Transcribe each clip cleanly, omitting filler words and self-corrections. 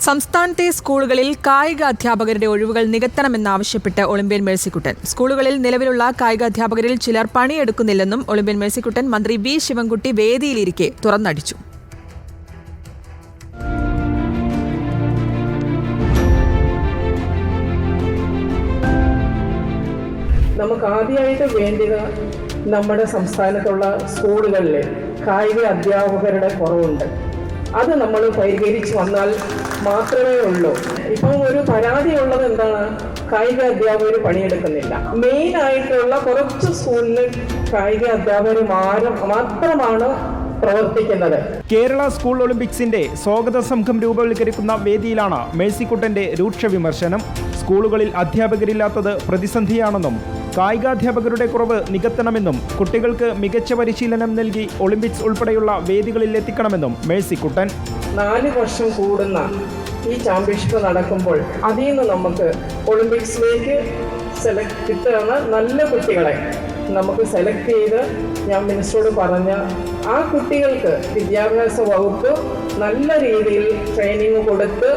സംസ്ഥാനത്തെ സ്കൂളുകളിൽ കായിക അധ്യാപകരുടെ ഒഴിവുകൾ നികത്തണമെന്നാവശ്യപ്പെട്ട് ഒളിമ്പ്യൻ മേഴ്സിക്കുട്ടൻ. സ്കൂളുകളിൽ നിലവിലുള്ള കായിക അധ്യാപകരിൽ ചിലർ പണിയെടുക്കുന്നില്ലെന്നും ഒളിമ്പ്യൻ മേഴ്സിക്കുട്ടൻ മന്ത്രി വി ശിവൻകുട്ടി വേദിയിലിരിക്കെ തുറന്നടിച്ചു. നമുക്ക് ആദ്യമായിട്ട് വേണ്ടത് നമ്മുടെ സംസ്ഥാനത്തുള്ള സ്കൂളുകളിൽ കായിക അധ്യാപകരുടെ കുറവുണ്ട്. അത് നമ്മൾ പരിഹരിച്ച് വന്നാൽ മാത്രമേ ഉള്ളൂ. ഇപ്പം ഒരു പരാതി ഉള്ളത് എന്താണ്? കായിക അധ്യാപകർ പണിയെടുക്കുന്നില്ല. മെയിനായിട്ടുള്ള കുറച്ച് സ്കൂളിൽ കായിക അധ്യാപകർ മാത്രമാണ് പ്രവർത്തിക്കുന്നത്. കേരള സ്കൂൾ ഒളിമ്പിക്സിന്റെ സ്വാഗത സംഘം രൂപവൽക്കരിക്കുന്ന വേദിയിലാണ് മേഴ്സിക്കുട്ടന്റെ രൂക്ഷ വിമർശനം. സ്കൂളുകളിൽ അധ്യാപകരില്ലാത്തത് പ്രതിസന്ധിയാണെന്നും കായികാധ്യാപകരുടെ കുറവ് നികത്തണമെന്നും കുട്ടികൾക്ക് മികച്ച പരിശീലനം നൽകി ഒളിമ്പിക്സ് ഉൾപ്പെടെയുള്ള വേദികളിൽ എത്തിക്കണമെന്നും മേഴ്സിക്കുട്ടൻ. 4 വർഷം കൂടുന്ന ഈ ചാമ്പ്യൻഷിപ്പ് നടക്കുമ്പോൾ അതിൽ നിന്ന് നമുക്ക് ഒളിമ്പിക്സിലേക്ക് കിട്ടുന്ന നല്ല കുട്ടികളെ നമുക്ക് സെലക്ട് ചെയ്ത് ഞാൻ മിനിസ്റ്ററോട് പറഞ്ഞ ആ കുട്ടികൾക്ക് വിദ്യാഭ്യാസ വകുപ്പ് നല്ല രീതിയിൽ ട്രെയിനിങ് കൊടുത്ത്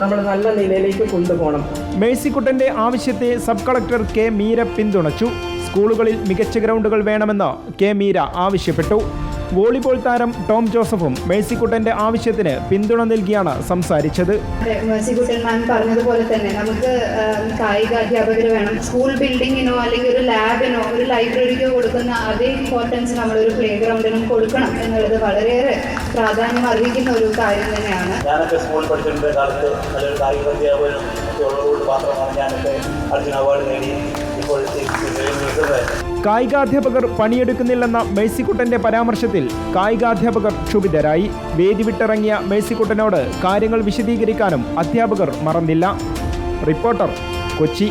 നമ്മൾ നല്ല നിലയിലേക്ക് കൊണ്ടുപോകണം. മേഴ്സിക്കുട്ടന്റെ ആവശ്യത്തെ സബ് കളക്ടർ കെ മീര പിന്തുണച്ചു. സ്കൂളുകളിൽ മികച്ച ഗ്രൗണ്ടുകൾ വേണമെന്ന് കെ മീര ആവശ്യപ്പെട്ടു. വോളിബോൾ താരം ടോം ജോസഫും മേഴ്സിക്കുട്ടന്റെ ആവശ്യത്തിന് പിന്തുണ നൽകിയാണ് സംസാരിച്ചത്. മേഴ്സിക്കുട്ടൻ മാം പറഞ്ഞതുപോലെ തന്നെ നമുക്ക് കായിക അധ്യാപകർ വേണം. സ്കൂൾ ബിൽഡിങ്ങിനോ അല്ലെങ്കിൽ ഒരു ലാബിനോ ഒരു ലൈബ്രറിക്കോ കൊടുക്കുന്ന അതേ ഇമ്പോർട്ടൻസ് നമ്മളൊരു പ്ലേ ഗ്രൗണ്ടിനും കൊടുക്കണം എന്നുള്ളത് വളരെയേറെ പ്രാധാന്യം അർഹിക്കുന്ന ഒരു കാര്യം തന്നെയാണ്. ഞാനൊക്കെ സ്കൂളിൽ പഠിച്ചിട്ടുണ്ട് കാലത്ത് നല്ലൊരു കായിക അധ്യാപകനും ഉള്ളതുകൊണ്ട് മാത്രമാണ് ഞാനൊക്കെ അർജുന അവാർഡ് നേടി. ഇപ്പോൾ കായികാധ്യാപകർ പണിയെടുക്കുന്നില്ലെന്ന മേഴ്സിക്കുട്ടന്റെ പരാമർശത്തിൽ കായികാധ്യാപകർ ക്ഷുഭിതരായി. വേദി വിട്ടിറങ്ങിയ മേഴ്സിക്കുട്ടനോട് കാര്യങ്ങൾ വിശദീകരിക്കാനും അധ്യാപകർ മറന്നില്ല. റിപ്പോർട്ടർ, കൊച്ചി.